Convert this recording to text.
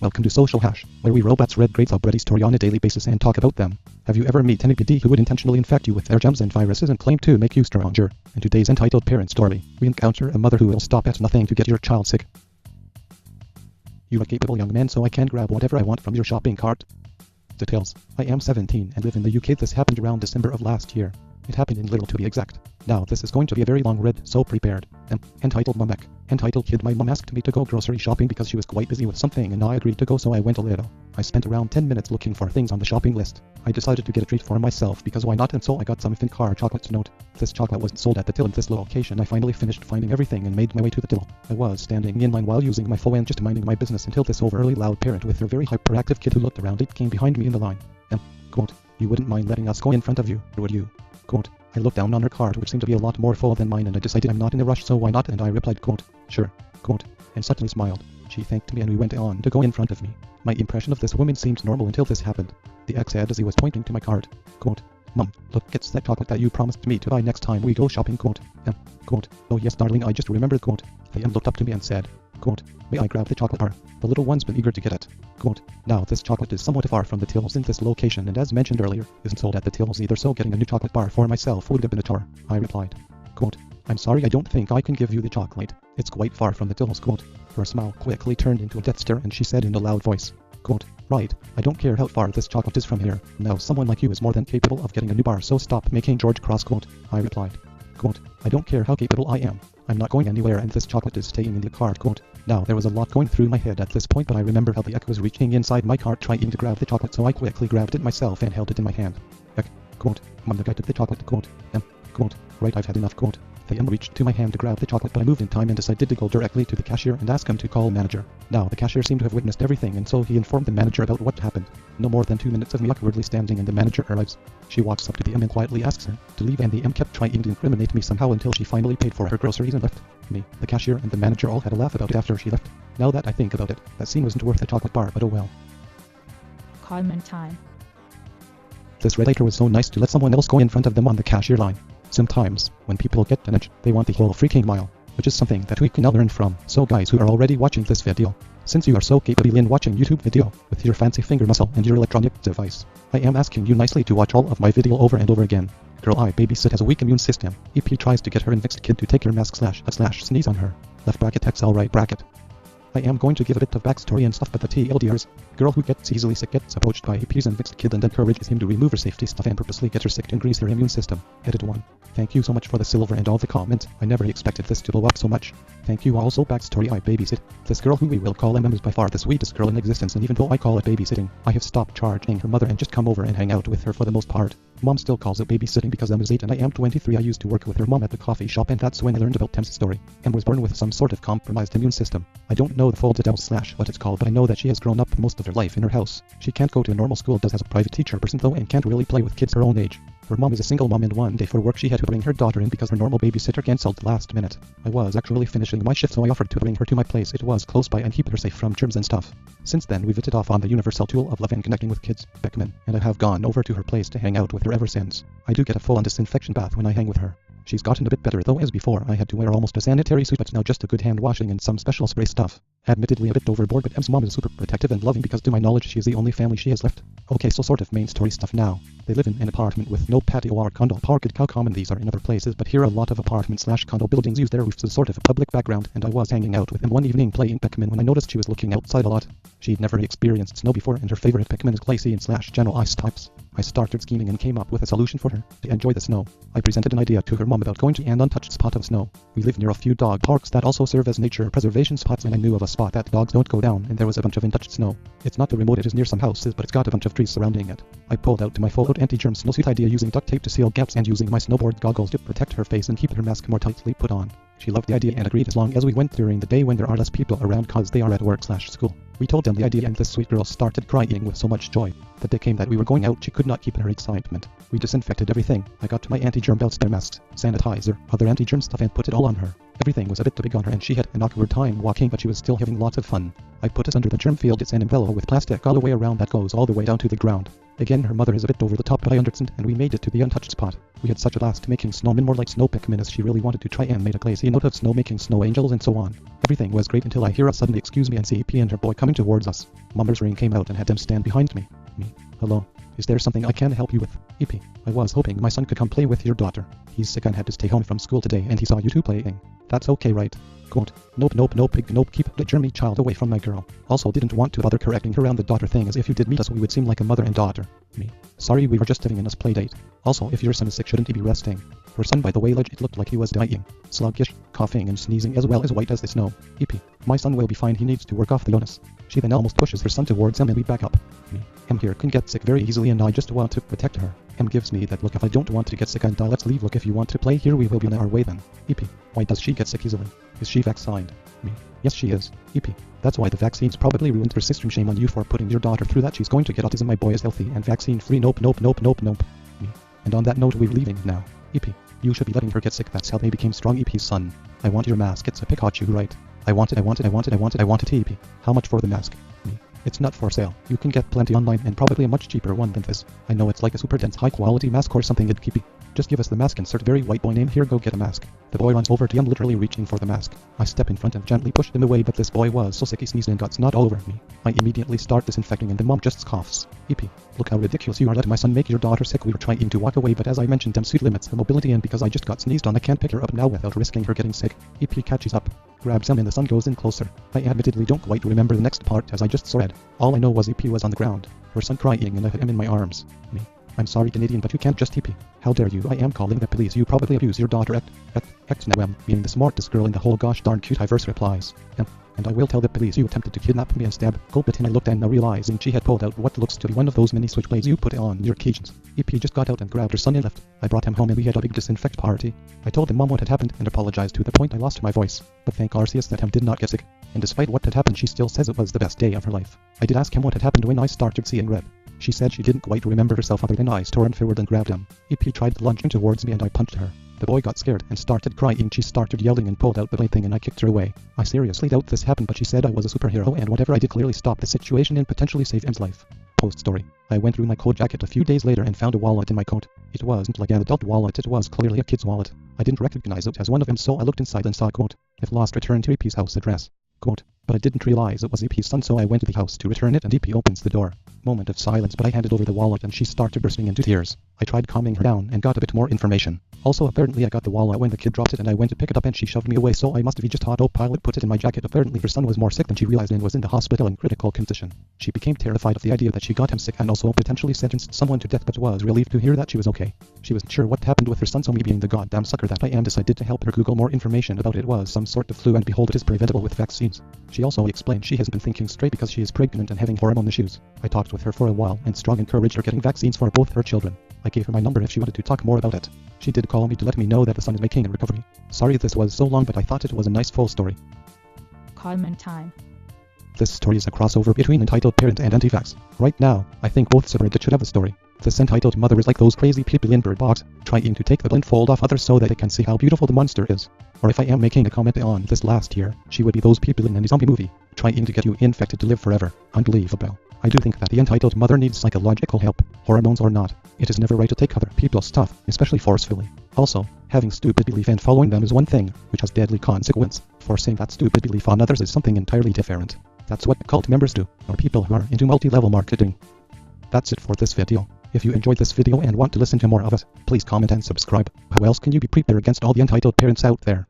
Welcome to Social Hash, where we robots read great subreddit story on a daily basis and talk about them. Have you ever met anybody who would intentionally infect you with their germs and viruses and claim to make you stronger? In today's entitled parent story, we encounter a mother who will stop at nothing to get your child sick. You are a capable young man, so I can grab whatever I want from your shopping cart. Details. I am 17 and live in the UK. This happened around December of last year. It happened in Little to be exact. Now this is going to be a very long read, so prepared. Entitled Mamek. Entitled Kid. My mom asked me to go grocery shopping because she was quite busy with something and I agreed to go, so I went a little. I spent around 10 minutes looking for things on the shopping list. I decided to get a treat for myself because why not, and so I got some Fincar chocolate. Note, this chocolate wasn't sold at the till at this location. I finally finished finding everything and made my way to the till. I was standing in line while using my phone and just minding my business until this overly loud parent with her very hyperactive kid who looked around it came behind me in the line. Quote, you wouldn't mind letting us go in front of you, would you? Quote, I looked down on her cart, which seemed to be a lot more full than mine, and I decided I'm not in a rush, so why not, and I replied, quote, sure, quote, and suddenly smiled. She thanked me and we went on to go in front of me. My impression of this woman seemed normal until this happened. The ex said as he was pointing to my cart, quote, Mom, look, it's that chocolate that you promised me to buy next time we go shopping, quote, quote, oh yes darling, I just remembered, quote. The looked up to me and said, quote, may I grab the chocolate bar? The little one's been eager to get it. Quote, now this chocolate is somewhat far from the tills in this location and as mentioned earlier, isn't sold at the tills either, so getting a new chocolate bar for myself would have been a chore. I replied, quote, I'm sorry, I don't think I can give you the chocolate. It's quite far from the tills, quote. Her smile quickly turned into a death stare and she said in a loud voice, quote, right, I don't care how far this chocolate is from here. Now someone like you is more than capable of getting a new bar, so stop making George cross, quote. I replied, quote, I don't care how capable I am. I'm not going anywhere and this chocolate is staying in the cart, quote. Now there was a lot going through my head at this point, but I remember how the ex was reaching inside my cart trying to grab the chocolate, so I quickly grabbed it myself and held it in my hand. Quote, Mom, the guy took the chocolate, quote. Quote, right, I've had enough, quote. The reached to my hand to grab the chocolate, but I moved in time and decided to go directly to the cashier and ask him to call manager. Now the cashier seemed to have witnessed everything, and so he informed the manager about what happened. No more than 2 minutes of me awkwardly standing and the manager arrives. She walks up to the and quietly asks her to leave, and the kept trying to incriminate me somehow until she finally paid for her groceries and left me. The cashier and the manager all had a laugh about it after she left. Now that I think about it, that scene wasn't worth a chocolate bar, but oh well. Comment time. This redditor was so nice to let someone else go in front of them on the cashier line. Sometimes, when people get an itch, they want the whole freaking mile, which is something that we can all learn from. So guys who are already watching this video, since you are so capable in watching YouTube video with your fancy finger muscle and your electronic device, I am asking you nicely to watch all of my video over and over again. Girl I babysit has a weak immune system. EP tries to get her infected kid to take your mask / sneeze on her. Left bracket XL right bracket. I am going to give a bit of backstory and stuff, but the TLDRs. Girl who gets easily sick gets approached by EPs and fixed kid and encourages him to remove her safety stuff and purposely get her sick to increase her immune system. Edit 1. Thank you so much for the silver and all the comments. I never expected this to blow up so much. Thank you. Also backstory, I babysit. This girl who we will call MM is by far the sweetest girl in existence, and even though I call it babysitting, I have stopped charging her mother and just come over and hang out with her for the most part. Mom still calls it babysitting because M is 8 and I am 23. I used to work with her mom at the coffee shop, and that's when I learned about Tem's story. M was born with some sort of compromised immune system. I don't know the full details / what it's called, but I know that she has grown up most of her life in her house. She can't go to a normal school, does has a private teacher person though, and can't really play with kids her own age. Her mom is a single mom, and one day for work she had to bring her daughter in because her normal babysitter cancelled last minute. I was actually finishing my shift, so I offered to bring her to my place. It was close by and keep her safe from germs and stuff. Since then we've hit it off on the universal tool of love and connecting with kids, Beckman, and I have gone over to her place to hang out with her ever since. I do get a full-on disinfection bath when I hang with her. She's gotten a bit better though, as before I had to wear almost a sanitary suit, but now just a good hand washing and some special spray stuff. Admittedly a bit overboard, but M's mom is super protective and loving because to my knowledge she is the only family she has left. Okay, so sort of main story stuff now. They live in an apartment with no patio or condo park. How common these are in other places, but here a lot of apartment / condo buildings use their roofs as sort of a public background, and I was hanging out with them one evening playing Pikmin when I noticed she was looking outside a lot. She'd never experienced snow before and her favorite Pikmin is glacier and / general ice types. I started scheming and came up with a solution for her to enjoy the snow. I presented an idea to her mom about going to an untouched spot of snow. We live near a few dog parks that also serve as nature preservation spots, and I knew of a spot that dogs don't go down, and there was a bunch of untouched snow. It's not too remote, it is near some houses, but it's got a bunch of trees surrounding it. I pulled out my full-out anti-germ snowsuit idea using duct tape to seal gaps and using my snowboard goggles to protect her face and keep her mask more tightly put on. She loved the idea and agreed as long as we went during the day when there are less people around cause they are at work / school. We told them the idea and this sweet girl started crying with so much joy. The day came that we were going out, she could not keep her excitement. We disinfected everything. I got my anti-germ belts, their masks, sanitizer, other anti-germ stuff and put it all on her. Everything was a bit too big on her and she had an awkward time walking, but she was still having lots of fun. I put us under the germ field. It's an umbrella with plastic all the way around that goes all the way down to the ground. Again, her mother is a bit over the top, but I understand, and we made it to the untouched spot. We had such a blast making snowmen, more like snow Pikmin, as she really wanted to try and made a glacier note of snow, making snow angels and so on. Everything was great until I hear a sudden excuse me and see EP and her boy coming towards us. Mama's ring came out and had them stand behind me. Me. Hello. Is there something I can help you with? EP. I was hoping my son could come play with your daughter. He's sick and had to stay home from school today and he saw you two playing. That's okay, right? Quote. Nope, big nope, keep the Jeremy child away from my girl. Also didn't want to bother correcting her around the daughter thing, as if you did meet us we would seem like a mother and daughter. Me. Sorry, we were just having a nice play date. Also, if your son is sick, shouldn't he be resting? Her son, by the way, legit looked like he was dying. Sluggish, coughing and sneezing as well as white as the snow. EP. My son will be fine, he needs to work off the illness. She then almost pushes her son towards him and we back up. Me. Him here can get sick very easily and I just want to protect her. Him gives me that look, if I don't want to get sick and die, let's leave. Look, if you want to play here we will be on our way then. EP. Why does she get sick easily? Is she vaccinated? Me. Yes, she is. EP. That's why the vaccines probably ruined her system. Shame on you for putting your daughter through that. She's going to get autism. My boy is healthy and vaccine free. Nope. Me. And on that note, we're leaving now. EP. You should be letting her get sick. That's how they became strong. EP's son. I want your mask. It's a Pikachu, right? I want it. EP. How much for the mask? Me. It's not for sale. You can get plenty online and probably a much cheaper one than this. I know it's like a super dense high quality mask or something. It'd keep. Just give us the mask. Insert very white boy name here. Go get a mask. The boy runs over to him, literally reaching for the mask. I step in front and gently push him away, but this boy was so sick he sneezed and got snot all over me. I immediately start disinfecting and the mom just coughs. EP. Look how ridiculous you are letting my son make your daughter sick. We were trying to walk away, but as I mentioned, them suit limits her mobility, and because I just got sneezed on, I can't pick her up now without risking her getting sick. EP catches up, grabs him and the son goes in closer. I admittedly don't quite remember the next part as I just saw it. All I know was EP was on the ground, her son crying, and I had him in my arms. Me. I'm sorry, Canadian, but you can't just EP. How dare you? I am calling the police. You probably abuse your daughter. Now being the smartest girl in the whole gosh darn cute diverse replies. And I will tell the police you attempted to kidnap me and stab. Gulp it, and I looked and now realizing she had pulled out what looks to be one of those mini switchblades you put on your occasions. EP just got out and grabbed her son and left. I brought him home and we had a big disinfect party. I told him mom what had happened and apologized to the point I lost my voice. But thank Arceus that him did not get sick. And despite what had happened, she still says it was the best day of her life. I did ask him what had happened when I started seeing red. She said she didn't quite remember herself other than I stormed forward and grabbed him. EP tried to lunge in towards me and I punched her. The boy got scared and started crying. She started yelling and pulled out the blade thing and I kicked her away. I seriously doubt this happened, but she said I was a superhero and whatever I did clearly stopped the situation and potentially saved M's life. Post story. I went through my coat jacket a few days later and found a wallet in my coat. It wasn't like an adult wallet, it was clearly a kid's wallet. I didn't recognize it as one of them, so I looked inside and saw, quote, if lost, return to EP's house address. Quote, but I didn't realize it was EP's son, so I went to the house to return it and EP opens the door. Moment of silence, but I handed over the wallet and she started bursting into tears. I tried calming her down and got a bit more information. Also, apparently I got the wallet when the kid dropped it and I went to pick it up and she shoved me away, so I must have just autopilot put it in my jacket. Apparently her son was more sick than she realized and was in the hospital in critical condition. She became terrified of the idea that she got him sick and also potentially sentenced someone to death, but was relieved to hear that she was okay. She wasn't sure what happened with her son, so me being the goddamn sucker that I am decided to help her Google more information about it. Was some sort of flu, and behold, it is preventable with vaccines. She also explained she hasn't been thinking straight because she is pregnant and having hormone issues. I talked with her for a while and strong encouraged her getting vaccines for both her children. I gave her my number if she wanted to talk more about it. She did call me to let me know that the son is making a recovery. Sorry this was so long, but I thought it was a nice full story. Comment time. This story is a crossover between Entitled Parent and Anti-Vax. Right now, I think both subreddits should have a story. This entitled mother is like those crazy people in Bird Box, trying to take the blindfold off others so that they can see how beautiful the monster is. Or if I am making a comment on this last year, she would be those people in any zombie movie, trying to get you infected to live forever. Unbelievable. I do think that the entitled mother needs psychological help, hormones or not. It is never right to take other people's stuff, especially forcefully. Also, having stupid belief and following them is one thing, which has deadly consequence. Forcing that stupid belief on others is something entirely different. That's what cult members do, or people who are into multi-level marketing. That's it for this video. If you enjoyed this video and want to listen to more of it, please comment and subscribe. How else can you be prepared against all the entitled parents out there?